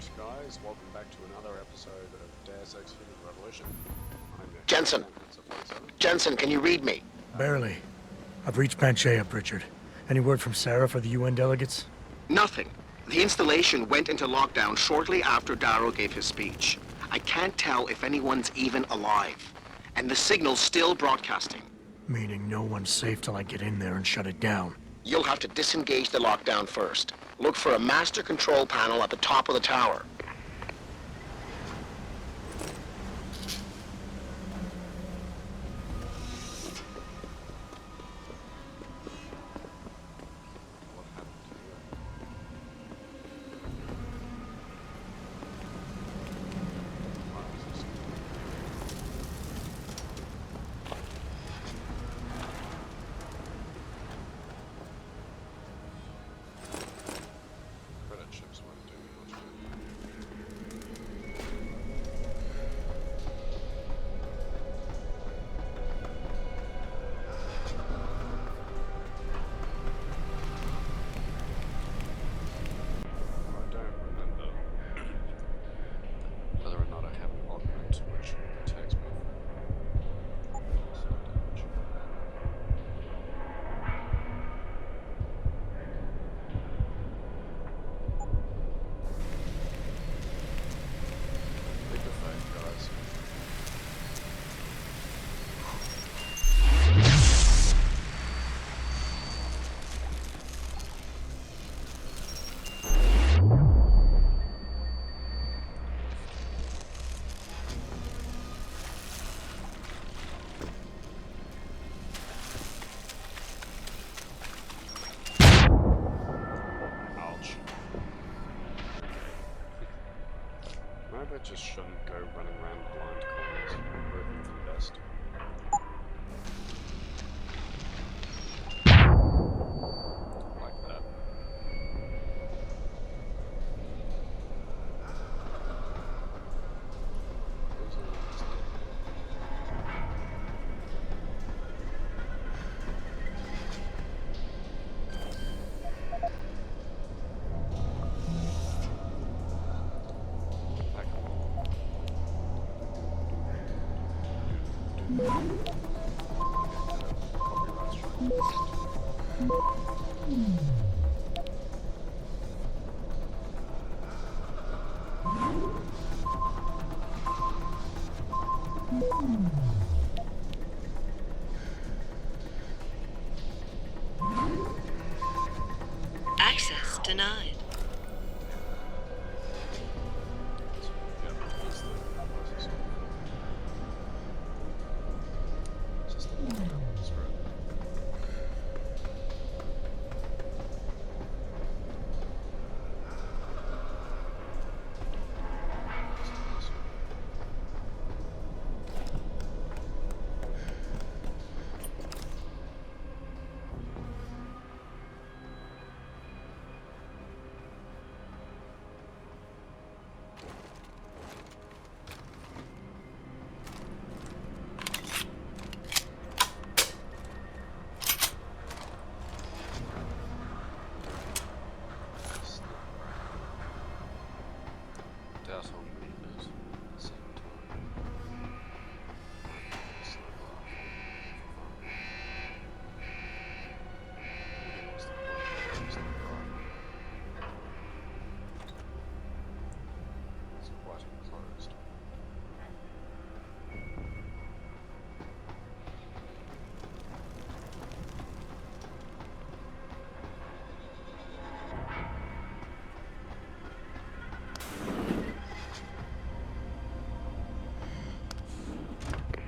Alright guys, welcome back to another episode of Deus Ex Human Revolution. I'm your Jensen. Jensen, can you read me? Barely. I've reached PANCHEA, Pritchard. Any word from Sarah for the UN delegates? Nothing. The installation went into lockdown shortly after Darrow gave his speech. I can't tell if anyone's even alive. And the signal's still broadcasting. Meaning no one's safe till I get in there and shut it down. You'll have to disengage the lockdown first. Look for a master control panel at the top of the tower. Maybe I just shouldn't go running around blind corners, hoping for the best. Like that. Access denied.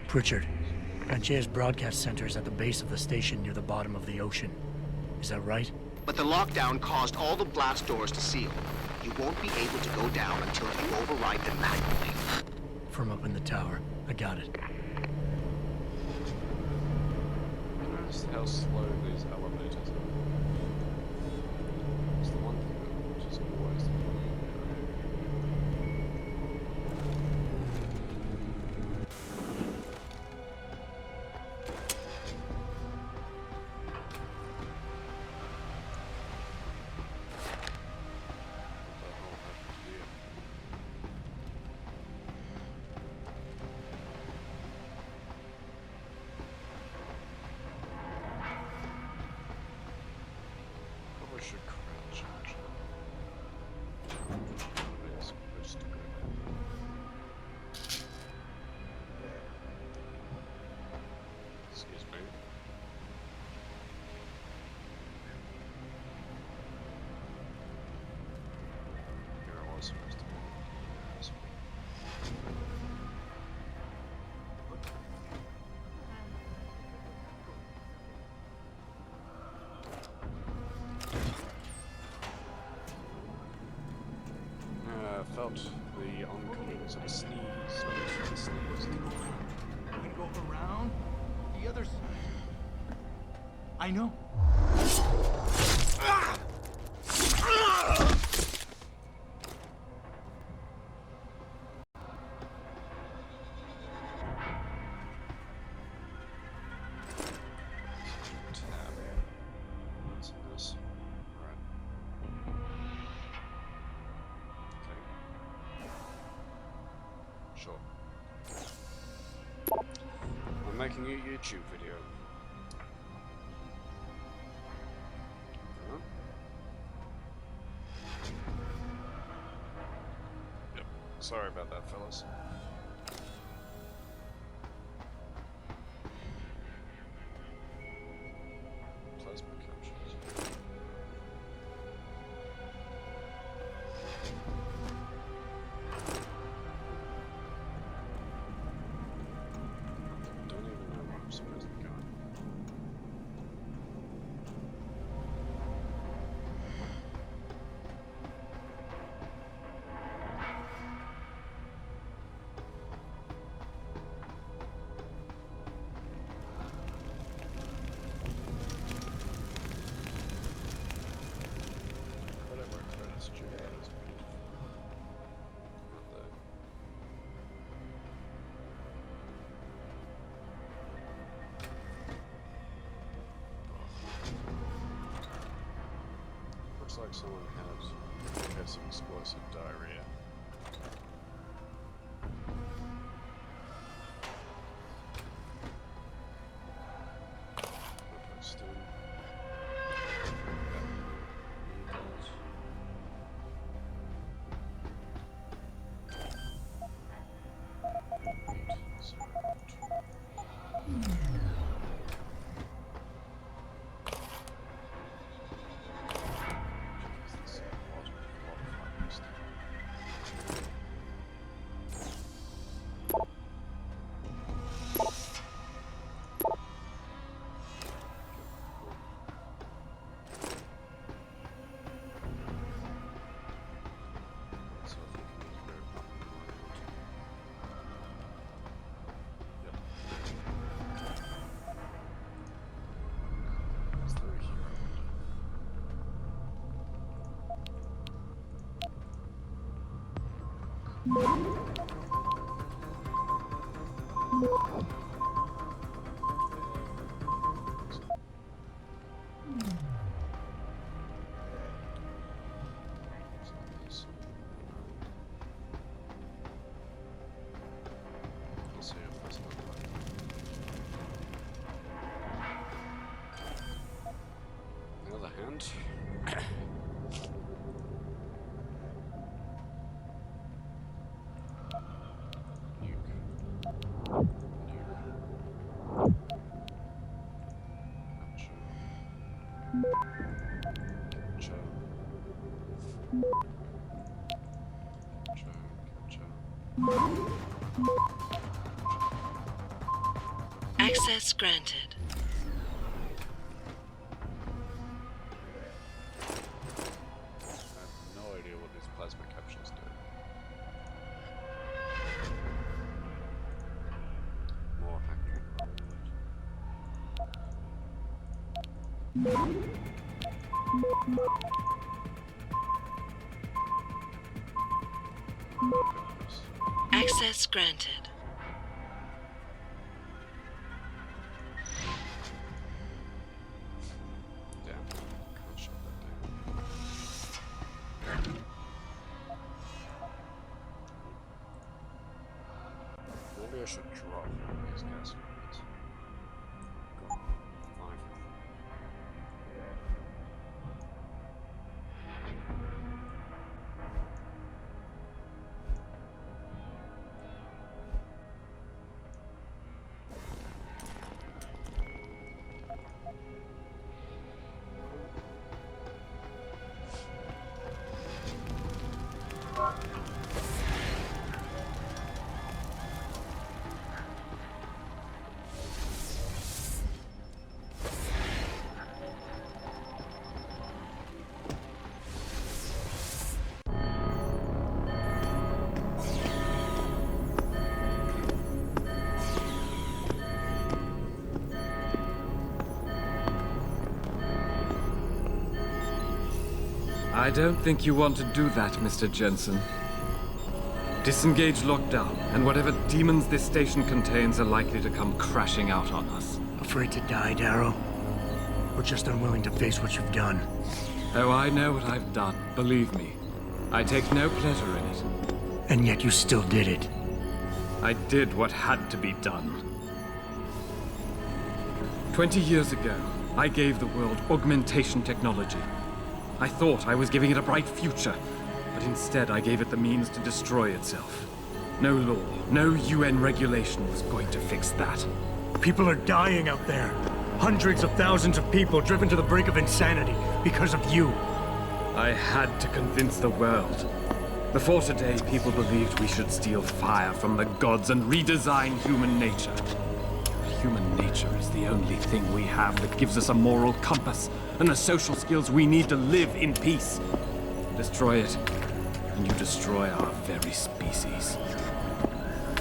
Pritchard, PANCHEA's broadcast center is at the base of the station near the bottom of the ocean. Is that right? But the lockdown caused all the blast doors to seal. You won't be able to go down until you override them manually. From up in the tower. I got it. Notice how slow these elevators are. It's the one thing that just always the problem. felt the oncoming sort of sneeze. He sneezed. We can go around the other side. I know. Tab. What's in this? Alright. Okay. Sure. I'm making a YouTube video. Huh? Yep. Sorry about that, fellas. Plasma capsules. Don't even know where I'm supposed to be going. Whatever credits Jay has been. Not that. Looks like someone has some explosive diarrhea. Stem. On the other hand, Access granted. I have no idea what these plasma capsules do. More hacking Access granted. Damn, can't shut that down. Maybe I should drop these gas units. Go on, fine. I don't think you want to do that, Mr. Jensen. Disengage lockdown, and whatever demons this station contains are likely to come crashing out on us. Afraid to die, Darrow? Or just unwilling to face what you've done? Oh, I know what I've done, believe me. I take no pleasure in it. And yet you still did it. I did what had to be done. 20 years ago, I gave the world augmentation technology. I thought I was giving it a bright future, but instead I gave it the means to destroy itself. No law, no UN regulation was going to fix that. People are dying out there. Hundreds of thousands of people driven to the brink of insanity because of you. I had to convince the world. Before today, people believed we should steal fire from the gods and redesign human nature. Human nature is the only thing we have that gives us a moral compass and the social skills we need to live in peace. Destroy it, and you destroy our very species.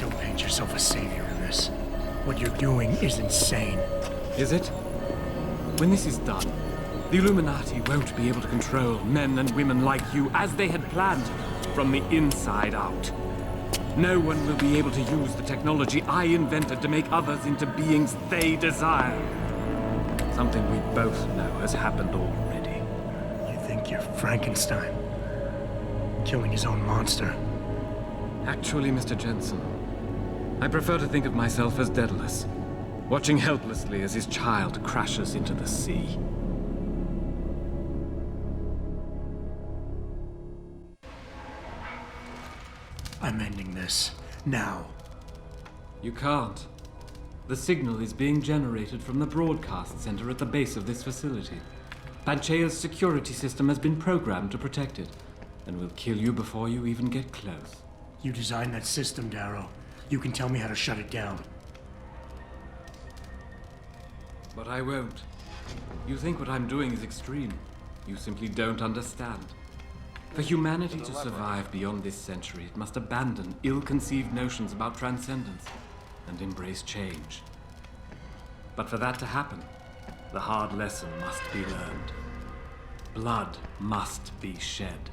Don't paint yourself a savior in this. What you're doing is insane. Is it? When this is done, the Illuminati won't be able to control men and women like you as they had planned, from the inside out. No one will be able to use the technology I invented to make others into beings they desire. Something we both know has happened already. You think you're Frankenstein? Killing his own monster? Actually, Mr. Jensen, I prefer to think of myself as Daedalus, watching helplessly as his child crashes into the sea. I'm ending this. Now. You can't. The signal is being generated from the broadcast center at the base of this facility. PANCHEA's security system has been programmed to protect it, and will kill you before you even get close. You designed that system, Darrow. You can tell me how to shut it down. But I won't. You think what I'm doing is extreme. You simply don't understand. For humanity to survive beyond this century, it must abandon ill-conceived notions about transcendence and embrace change. But for that to happen, the hard lesson must be learned. Blood must be shed.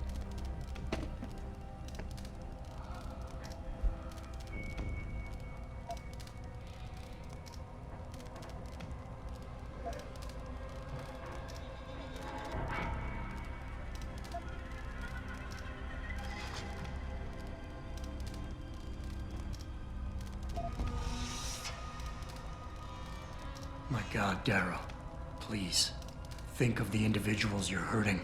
My God, Darrow, please, think of the individuals you're hurting.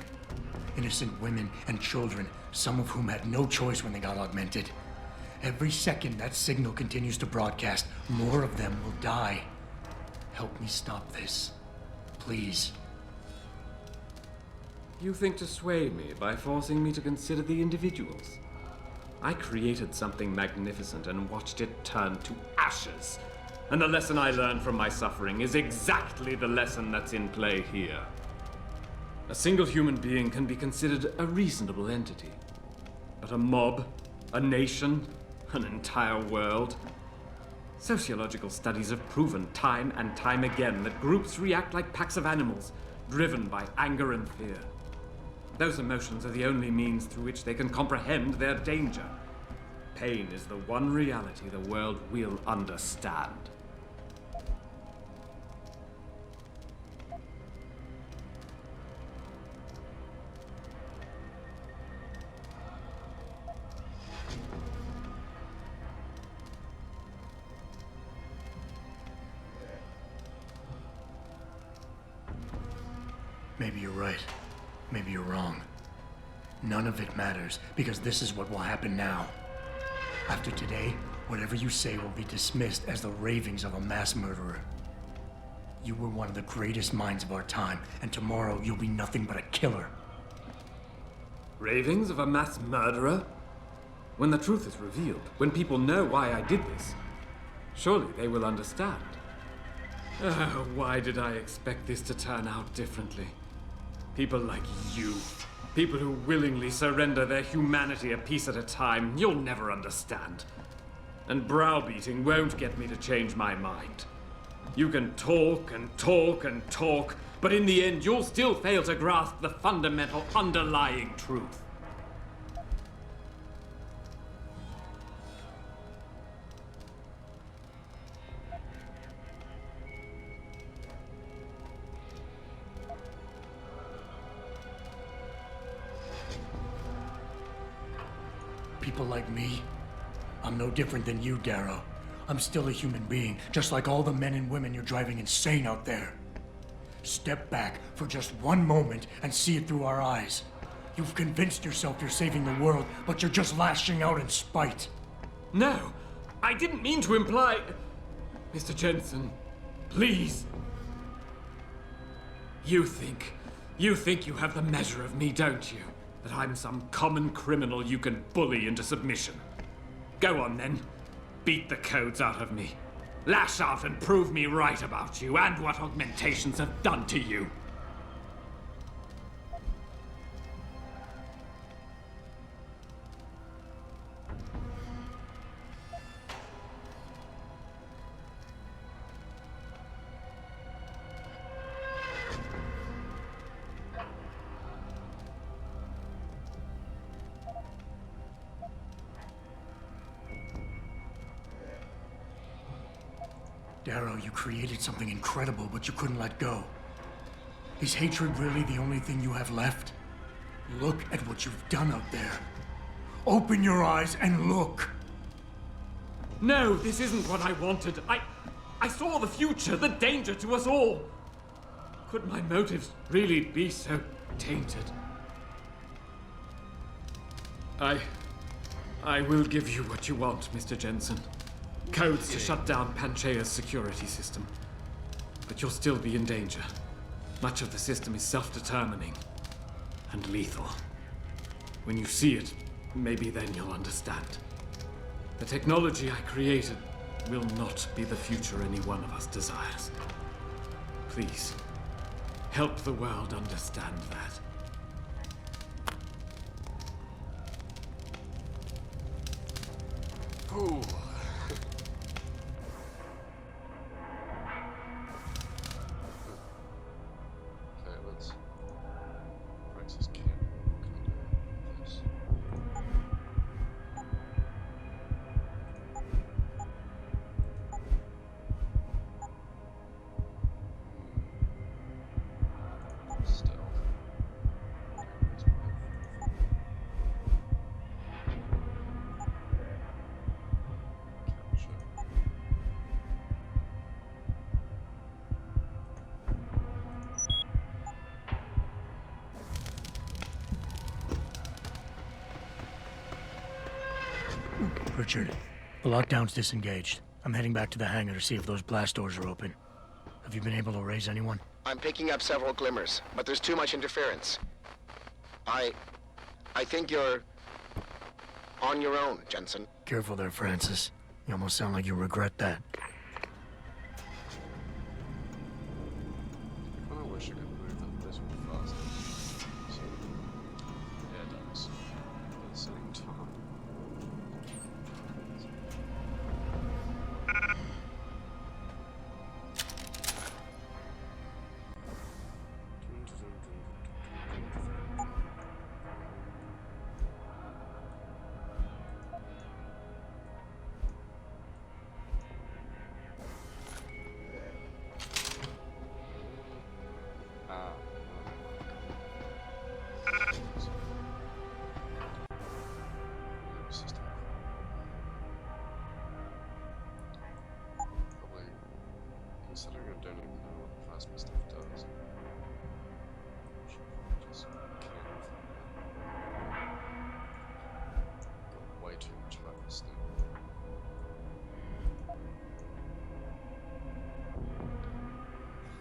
Innocent women and children, some of whom had no choice when they got augmented. Every second that signal continues to broadcast, more of them will die. Help me stop this. Please. You think to sway me by forcing me to consider the individuals? I created something magnificent and watched it turn to ashes. And the lesson I learned from my suffering is exactly the lesson that's in play here. A single human being can be considered a reasonable entity. But a mob, a nation, an entire world. Sociological studies have proven time and time again that groups react like packs of animals, driven by anger and fear. Those emotions are the only means through which they can comprehend their danger. Pain is the one reality the world will understand. Maybe you're right. Maybe you're wrong. None of it matters, because this is what will happen now. After today, whatever you say will be dismissed as the ravings of a mass murderer. You were one of the greatest minds of our time, and tomorrow you'll be nothing but a killer. Ravings of a mass murderer? When the truth is revealed, when people know why I did this, surely they will understand. Oh, why did I expect this to turn out differently? People like you, people who willingly surrender their humanity a piece at a time, you'll never understand. And browbeating won't get me to change my mind. You can talk and talk and talk, But in the end, you'll still fail to grasp the fundamental underlying truth. People like me, I'm no different than you, Darrow. I'm still a human being, just like all the men and women you're driving insane out there. Step back for just one moment and see it through our eyes. You've convinced yourself you're saving the world, but you're just lashing out in spite. No, I didn't mean to imply... Mr. Jensen, please. You think you have the measure of me, don't you? That I'm some common criminal you can bully into submission. Go on then. Beat the codes out of me. Lash out and prove me right about you and what augmentations have done to you. Darrow, you created something incredible, but you couldn't let go. Is hatred really the only thing you have left? Look at what you've done out there. Open your eyes and look! No, this isn't what I wanted. I saw the future, the danger to us all. Could my motives really be so tainted? I will give you what you want, Mr. Jensen. Codes to shut down Panchea's security system. But you'll still be in danger. Much of the system is self-determining and lethal. When you see it, maybe then you'll understand. The technology I created will not be the future any one of us desires. Please, help the world understand that. Ooh. Okay, let's practice camp. This. Stealth. Richard, the lockdown's disengaged. I'm heading back to the hangar to see if those blast doors are open. Have you been able to raise anyone? I'm picking up several glimmers, but there's too much interference. I think you're on your own, Jensen. Careful there, Francis. You almost sound like you regret that. I kinda wish I could move that little faster. So, yeah, it does. But at the same time. Probably, considering I don't even know what the plasma stuff does. Just can't. Got way too much about this thing.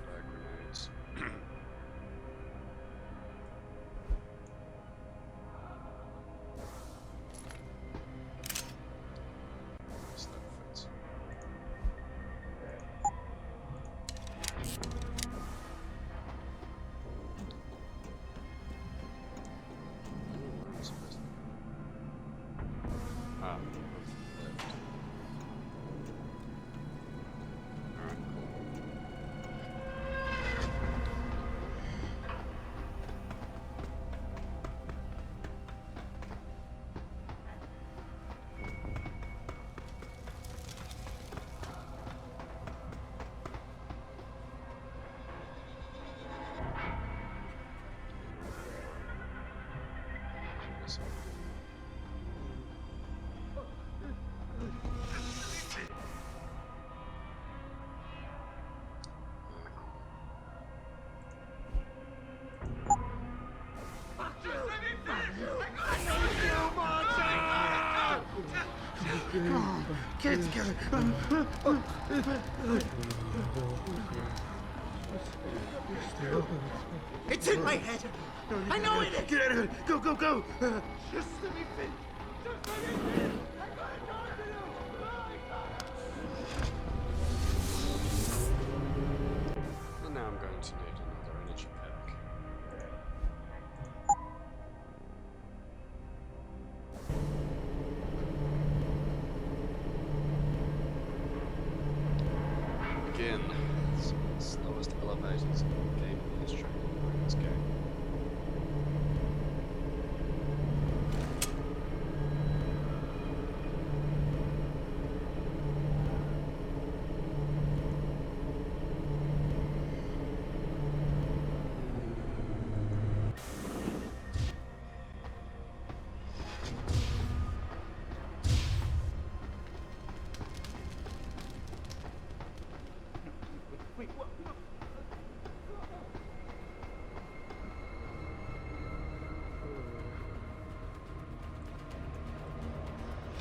Flare grenades. Guess that fits. Get together. It's in my head. I know it is. Get out of it. Go, go, go. Just let me finish. Just let me finish. I gotta talk to you. And now I'm going to need another energy pack. Again, it's the slowest elevators in the game in history in this game. Wait, what?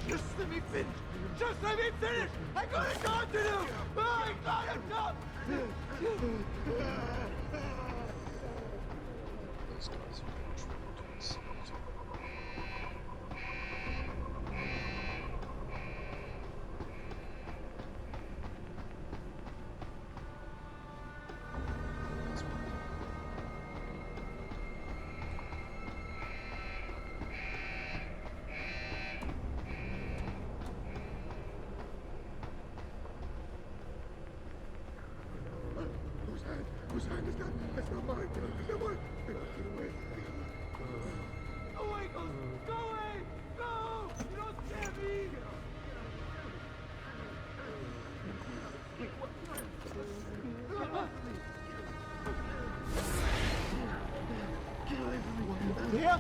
Just let me finish. Just let me finish. I gotta talk to you. I gotta talk. Those guys are being tripled to the side. Whose hand is that? That's not mine. That's not mine. Get away. Go away, Ghost. Go away. Go. You don't scare me. Wait, what? Get away from me. Yeah.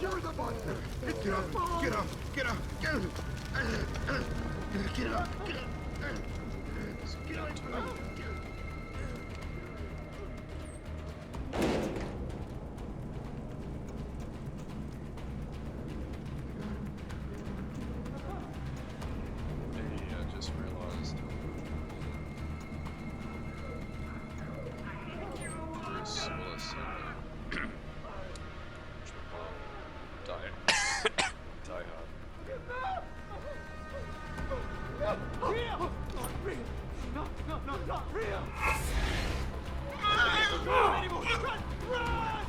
You're the monster! Get up! Get up! Get up! Get up! Get up! Get up! Get up! Hey, I just realized. Bruce Willis and Die Hard. Real! Not real! Not real! Anymore! Run!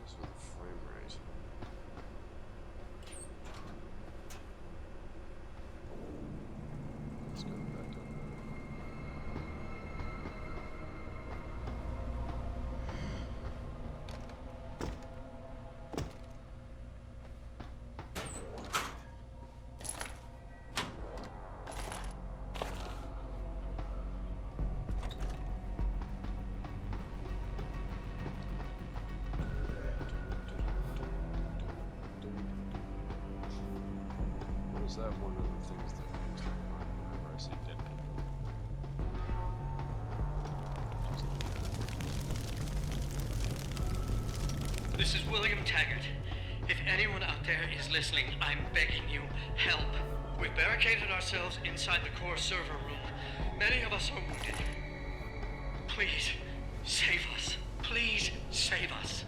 This was the frame rate. Let's go back down. Was that one of the things that comes to mind whenever I see dead people? This is William Taggart. If anyone out there is listening, I'm begging you, help. We've barricaded ourselves inside the core server room. Many of us are wounded. Please, save us. Please, save us.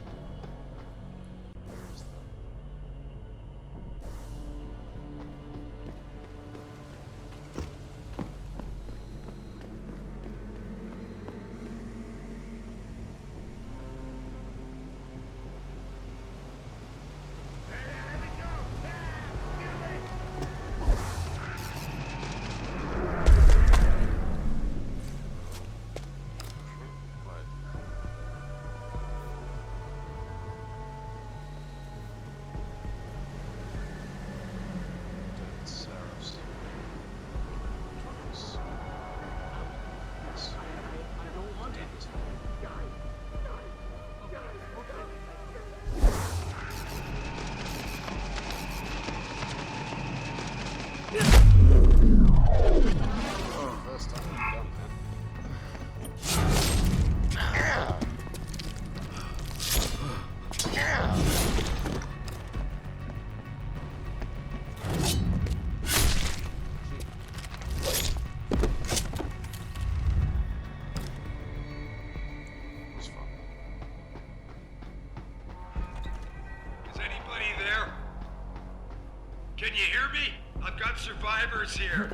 Can you hear me? I've got survivors here.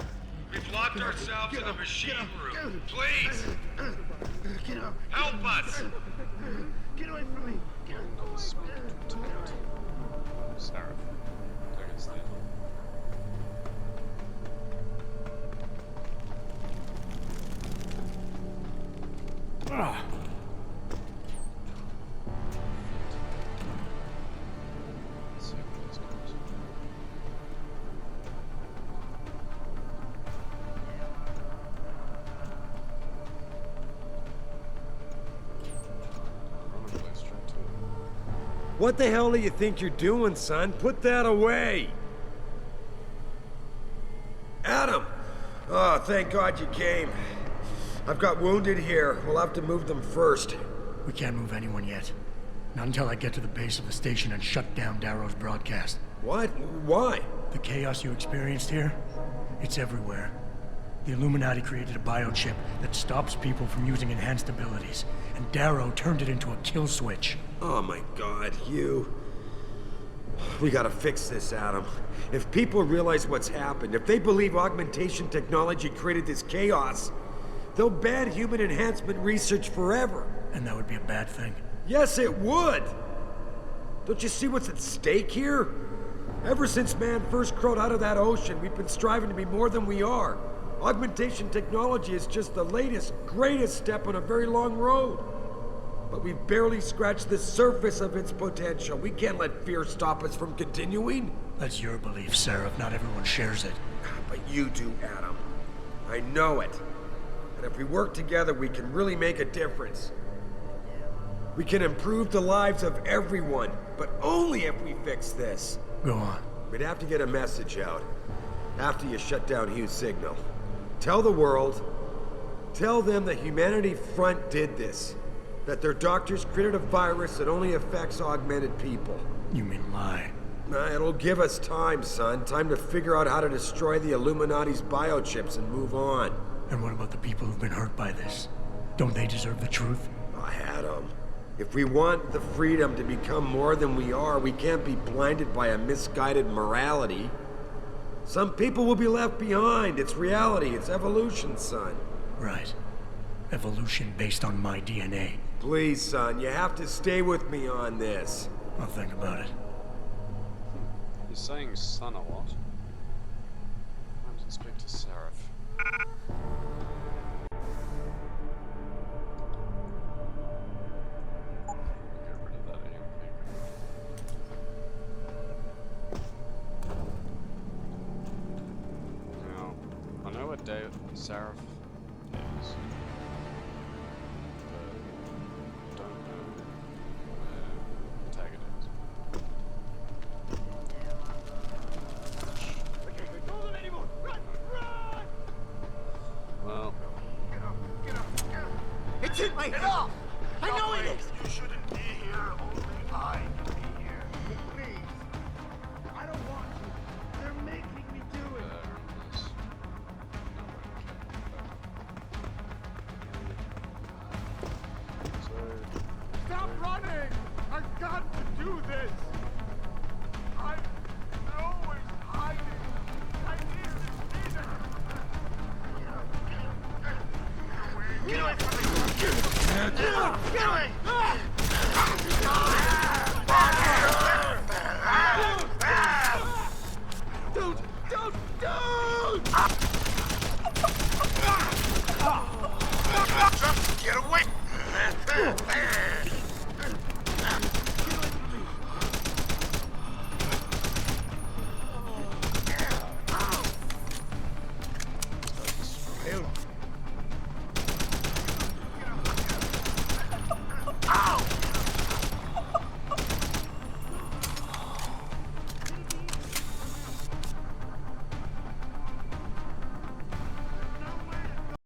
We've locked ourselves in a machine room. Please! Get up! Help us! Get away from me! Sarah. Target's dead. Let's see what this goes. What the hell do you think you're doing, son? Put that away! Adam! Oh, thank God you came. I've got wounded here. We'll have to move them first. We can't move anyone yet. Not until I get to the base of the station and shut down Darrow's broadcast. What? Why? The chaos you experienced here, it's everywhere. The Illuminati created a biochip that stops people from using enhanced abilities, and Darrow turned it into a kill switch. Oh my God, you... We gotta fix this, Adam. If people realize what's happened, if they believe augmentation technology created this chaos, they'll ban human enhancement research forever. And that would be a bad thing. Yes, it would! Don't you see what's at stake here? Ever since man first crawled out of that ocean, we've been striving to be more than we are. Augmentation technology is just the latest, greatest step on a very long road. But we've barely scratched the surface of its potential. We can't let fear stop us from continuing. That's your belief, Seraph. Not everyone shares it. But you do, Adam. I know it. And if we work together, we can really make a difference. We can improve the lives of everyone, but only if we fix this. Go on. We'd have to get a message out after you shut down Hugh's signal. Tell the world, tell them the Humanity Front did this. That their doctors created a virus that only affects augmented people. You mean lie? It'll give us time, son. Time to figure out how to destroy the Illuminati's biochips and move on. And what about the people who've been hurt by this? Don't they deserve the truth? Adam, if we want the freedom to become more than we are, we can't be blinded by a misguided morality. Some people will be left behind. It's reality. It's evolution, son. Right. Evolution based on my DNA. Please, son, you have to stay with me on this. I'll think about it. He's saying son a lot. I have to speak to Seraph. Get rid of that EMP. Now, I know what Seraph is. It's in my head! I know it is! You shouldn't be here, only I can be here. Please. I don't want to. They're making me do it. There's so Stop running! I've got to do this! I'm always hiding. I need this either. Get away from me! Get away! Don't! Just get away!